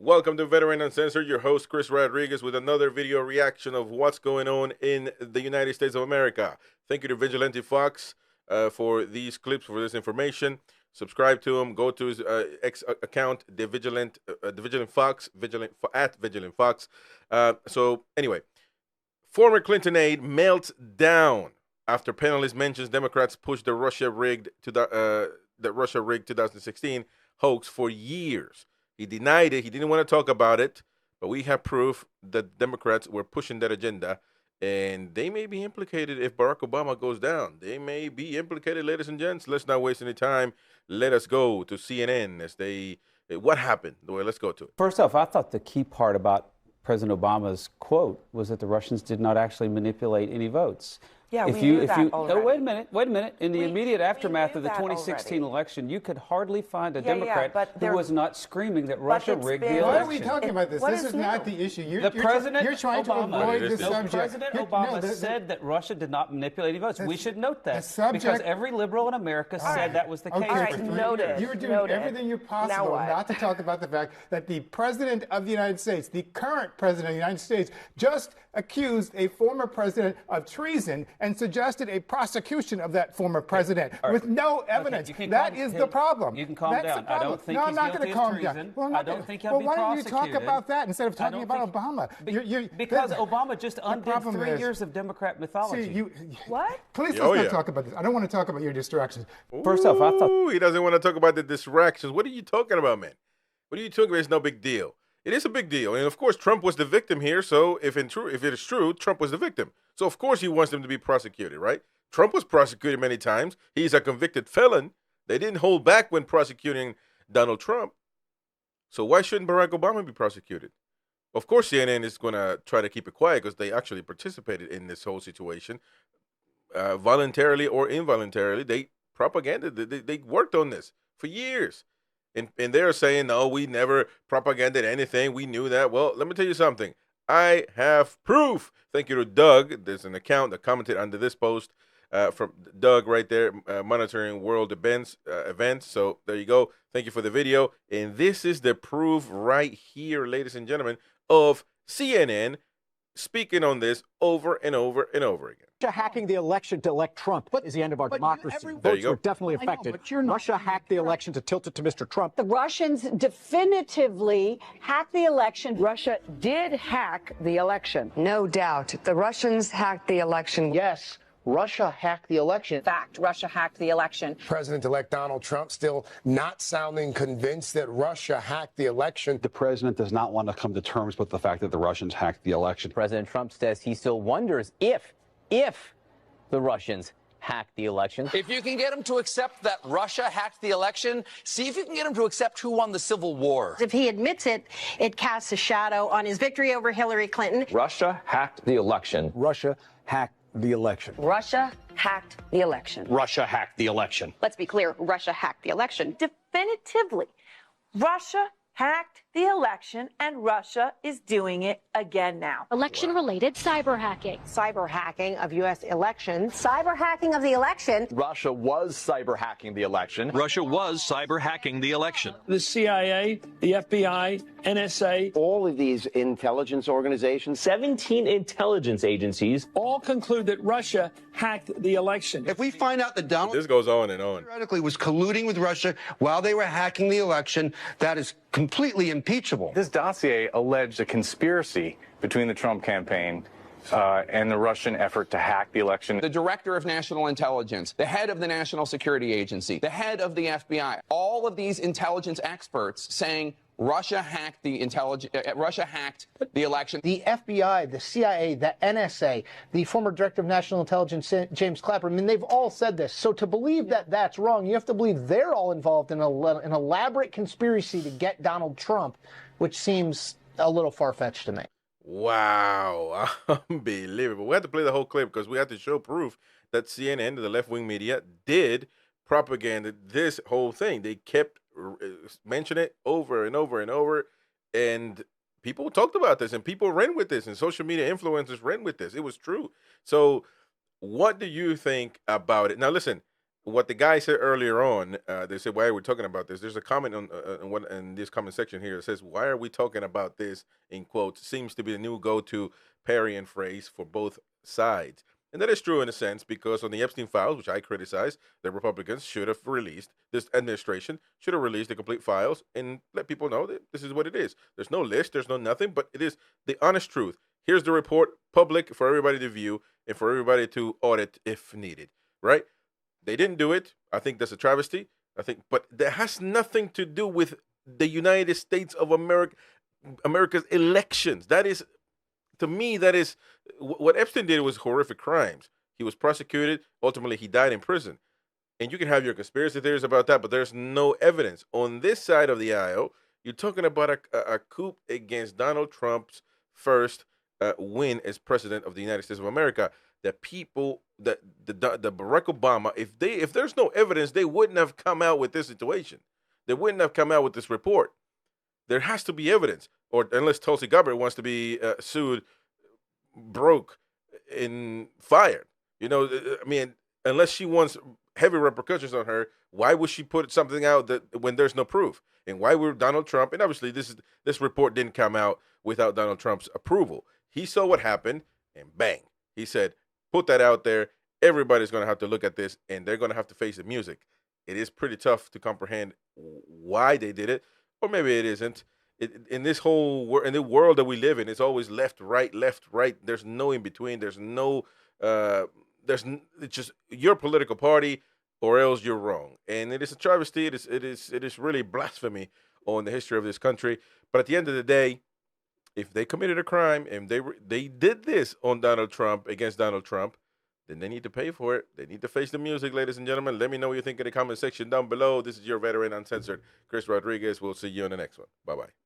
Welcome to Veteran Uncensored, your host Chris Rodriguez with another video reaction of what's going on in the United States of America. Thank you to Vigilante Fox for these clips, for this information. Subscribe to him. Go to his X account, the Vigilant Fox, at Vigilant Fox. So anyway, former Clinton aide melts down after panelist mentions Democrats pushed the Russia-rigged 2016 hoax for years. He denied it. He didn't want to talk about it, but we have proof that Democrats were pushing that agenda, and they may be implicated if Barack Obama goes down. They may be implicated, ladies and gents. Let's not waste any time. Let us go to CNN what happened? Well, let's go to it. First off, I thought the key part about President Obama's quote was that the Russians did not actually manipulate any votes. Yeah, we knew that already. Oh, wait a minute. In the immediate aftermath of the 2016 election, you could hardly find a Democrat who was not screaming that Russia rigged the election. Why are we talking about this? This is not the issue. You're trying to avoid the subject. President Obama said that Russia did not manipulate any votes. We should note that because every liberal in America said that was the case. All right, noted. You're doing everything you're possible not to talk about the fact that the President of the United States, the current President of the United States, just accused a former president of treason and suggested a prosecution of that former president with no evidence. That is the problem. You can calm down. I don't think I'm not going to calm down. I don't think he'll be prosecuted. Why don't you talk about that instead of talking about Obama? Because Obama just undid 3 years of Democrat mythology. What? Please let's not talk about this. I don't want to talk about your distractions. First off, I thought he doesn't want to talk about the distractions. What are you talking about, man? What are you talking about? It's no big deal. It is a big deal. And of course, Trump was the victim here. So if it is true, Trump was the victim. So of course he wants them to be prosecuted, right? Trump was prosecuted many times. He's a convicted felon. They didn't hold back when prosecuting Donald Trump. So why shouldn't Barack Obama be prosecuted? Of course, CNN is going to try to keep it quiet because they actually participated in this whole situation, voluntarily or involuntarily. They propagandaed. They worked on this for years. And they're saying, no, we never propaganded anything. We knew that. Well, let me tell you something. I have proof. Thank you to Doug. There's an account that commented under this post from Doug right there, monitoring world events. So there you go. Thank you for the video. And this is the proof right here, ladies and gentlemen, of CNN speaking on this over and over and over again. Russia hacking the election to elect Trump is the end of our democracy. Votes were definitely affected. Russia hacked the election to tilt it to Mr. Trump. The Russians definitively hacked the election. Russia did hack the election. No doubt. The Russians hacked the election. Yes, Russia hacked the election. Fact, Russia hacked the election. President-elect Donald Trump still not sounding convinced that Russia hacked the election. The president does not want to come to terms with the fact that the Russians hacked the election. President Trump says he still wonders if the Russians hacked the election. If you can get him to accept that Russia hacked the election, see if you can get him to accept who won the Civil War. If he admits it, it casts a shadow on his victory over Hillary Clinton. Russia hacked the election. Russia hacked the election. Russia hacked the election. Russia hacked the election. Let's be clear, Russia hacked the election. Definitively, Russia hacked the election, and Russia is doing it again now. Election-related cyber hacking. Cyber hacking of U.S. elections. Cyber hacking of the election. Russia was cyber hacking the election. Russia was cyber hacking the election. The CIA, the FBI, NSA. All of these intelligence organizations, 17 intelligence agencies, all conclude that Russia hacked the election. If we find out that Donald this goes on and on theoretically was colluding with Russia while they were hacking the election, that is completely impeachable. This dossier alleged a conspiracy between the Trump campaign and the Russian effort to hack the election. The director of national intelligence, the head of the National Security Agency, the head of the FBI, all of these intelligence experts saying Russia hacked the election. The FBI, the CIA, the NSA, the former director of national intelligence, James Clapper, I mean, they've all said this. So to believe that that's wrong, you have to believe they're all involved in an elaborate conspiracy to get Donald Trump, which seems a little far-fetched to me. Wow, unbelievable. We had to play the whole clip because we had to show proof that CNN, the left-wing media, did propaganda this whole thing. They kept mentioning it over and over and over, and people talked about this, and people ran with this, and social media influencers ran with this. It was true. So what do you think about it? Now, listen, what the guy said earlier on, they said, why are we talking about this? There's a comment in this comment section here that says, why are we talking about this, in quotes, seems to be the new go-to parrying phrase for both sides. And that is true in a sense, because on the Epstein files, which I criticize, the Republicans should have released, this administration should have released the complete files and let people know that this is what it is. There's no list, there's no nothing, but it is the honest truth. Here's the report, public for everybody to view and for everybody to audit if needed, right? They didn't do it. I think that's a travesty. But that has nothing to do with the United States of America, America's elections. That is, to me, that is what Epstein did was horrific crimes. He was prosecuted. Ultimately, he died in prison. And you can have your conspiracy theories about that, but there's no evidence. On this side of the aisle, you're talking about a coup against Donald Trump's first win as president of the United States of America. The people, the Barack Obama, if there's no evidence, they wouldn't have come out with this situation. They wouldn't have come out with this report. There has to be evidence, or unless Tulsi Gabbard wants to be sued, broke, and fired. You know, I mean, unless she wants heavy repercussions on her, why would she put something out that when there's no proof? And why would Donald Trump? And obviously, this report didn't come out without Donald Trump's approval. He saw what happened, and bang, he said, put that out there. Everybody's going to have to look at this, and they're going to have to face the music. It is pretty tough to comprehend why they did it, or maybe it isn't. In this whole in the world that we live in, it's always left, right. There's no in between. There's no. It's just your political party, or else you're wrong. And it is a travesty. It is really blasphemy on the history of this country. But at the end of the day, if they committed a crime and they did this on Donald Trump, against Donald Trump, then they need to pay for it. They need to face the music, ladies and gentlemen. Let me know what you think in the comment section down below. This is your veteran uncensored, Chris Rodriguez. We'll see you on the next one. Bye-bye.